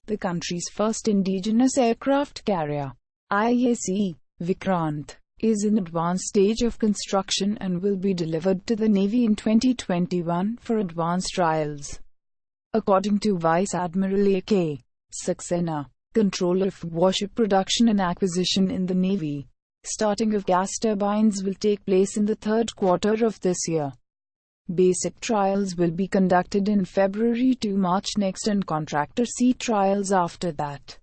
The country's first indigenous aircraft carrier, IAC, Vikrant, is in advanced stage of construction and will be delivered to the Navy in 2021 for advanced trials. According to Vice Admiral A.K. Saxena, controller of warship production and acquisition in the Navy, starting of gas turbines will take place in the third quarter of this year. Basic trials will be conducted in February to March next and contractor sea trials after that.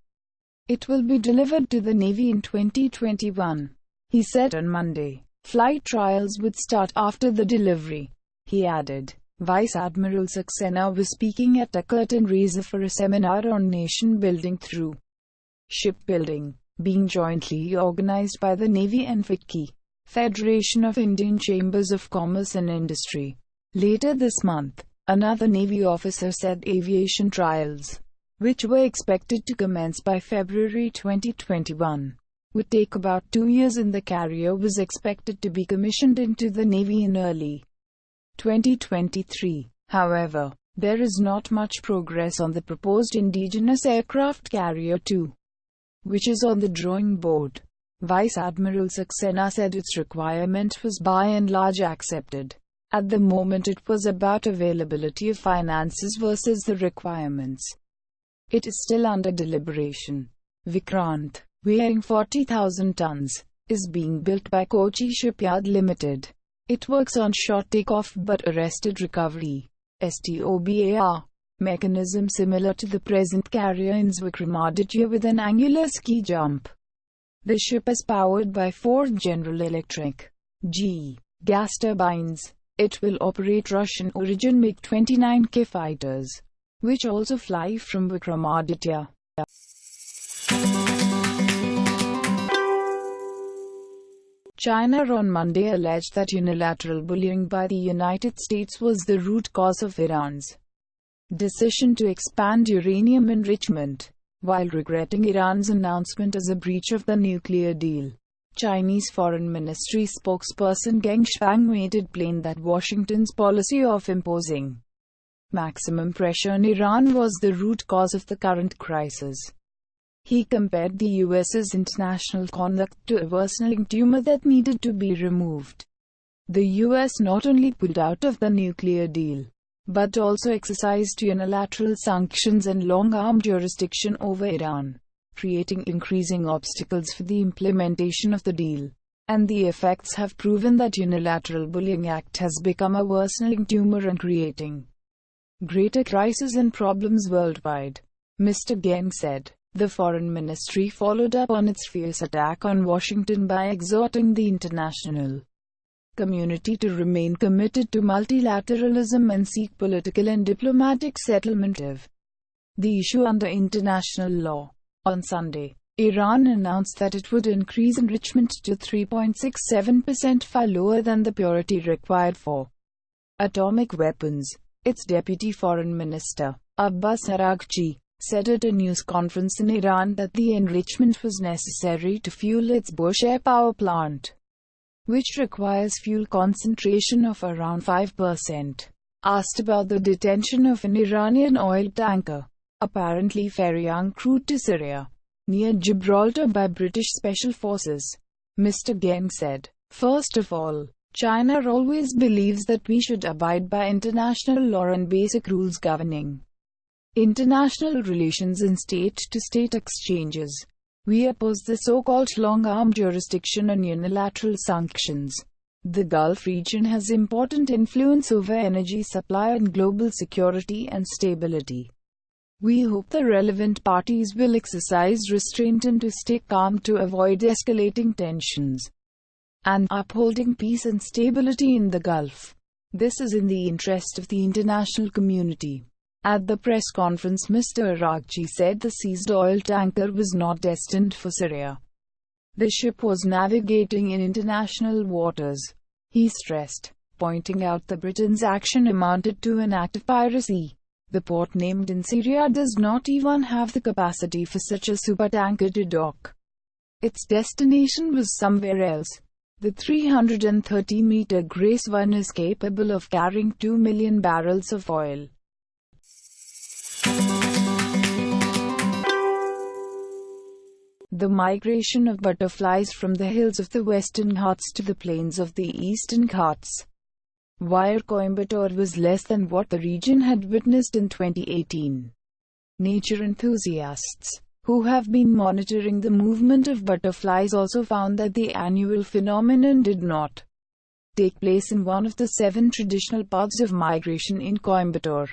It will be delivered to the Navy in 2021, he said on Monday. Flight trials would start after the delivery, he added. Vice Admiral Saxena was speaking at a curtain raiser for a seminar on nation building through shipbuilding, being jointly organized by the Navy and FICCI, Federation of Indian Chambers of Commerce and Industry. Later this month, another Navy officer said aviation trials, which were expected to commence by February 2021, would take about 2 years, and the carrier was expected to be commissioned into the Navy in early 2023. However, there is not much progress on the proposed indigenous aircraft carrier 2, which is on the drawing board. Vice Admiral Saxena said its requirement was by and large accepted. At the moment it was about availability of finances versus the requirements. It is still under deliberation. Vikrant, weighing 40,000 tons, is being built by Kochi Shipyard Limited. It works on short takeoff but arrested recovery (STOBAR) mechanism similar to the present carrier in Vikramaditya with an angular ski jump. The ship is powered by 4 General Electric (GE) gas turbines. It will operate Russian-origin MiG-29K fighters, which also fly from Vikramaditya. China on Monday alleged that unilateral bullying by the United States was the root cause of Iran's decision to expand uranium enrichment, while regretting Iran's announcement as a breach of the nuclear deal. Chinese Foreign Ministry spokesperson Geng Shuang made it plain that Washington's policy of imposing maximum pressure on Iran was the root cause of the current crisis. He compared the US's international conduct to a worsening tumor that needed to be removed. The US not only pulled out of the nuclear deal, but also exercised unilateral sanctions and long-arm jurisdiction over Iran, creating increasing obstacles for the implementation of the deal. And the effects have proven that unilateral bullying act has become a worsening tumor and creating greater crises and problems worldwide, Mr. Geng said. The Foreign Ministry followed up on its fierce attack on Washington by exhorting the international community to remain committed to multilateralism and seek political and diplomatic settlement of the issue under international law. On Sunday, Iran announced that it would increase enrichment to 3.67%, far lower than the purity required for atomic weapons. Its deputy foreign minister, Abbas Araghchi, said at a news conference in Iran that the enrichment was necessary to fuel its Bushehr power plant, which requires fuel concentration of around 5%. Asked about the detention of an Iranian oil tanker, apparently ferrying crude to Syria, near Gibraltar by British Special Forces, Mr. Geng said, "First of all, China always believes that we should abide by international law and basic rules governing international relations and state-to-state exchanges. We oppose the so-called long-arm jurisdiction and unilateral sanctions. The Gulf region has important influence over energy supply and global security and stability. We hope the relevant parties will exercise restraint and to stay calm to avoid escalating tensions and upholding peace and stability in the Gulf. This is in the interest of the international community." At the press conference, Mr. Araghchi said the seized oil tanker was not destined for Syria. The ship was navigating in international waters, he stressed, pointing out that Britain's action amounted to an act of piracy. The port named in Syria does not even have the capacity for such a supertanker to dock. Its destination was somewhere else. The 330-meter Grace 1 is capable of carrying 2 million barrels of oil. The migration of butterflies from the hills of the Western Ghats to the plains of the Eastern Ghats via Coimbatore was less than what the region had witnessed in 2018. Nature enthusiasts who have been monitoring the movement of butterflies also found that the annual phenomenon did not take place in one of the 7 traditional paths of migration in Coimbatore.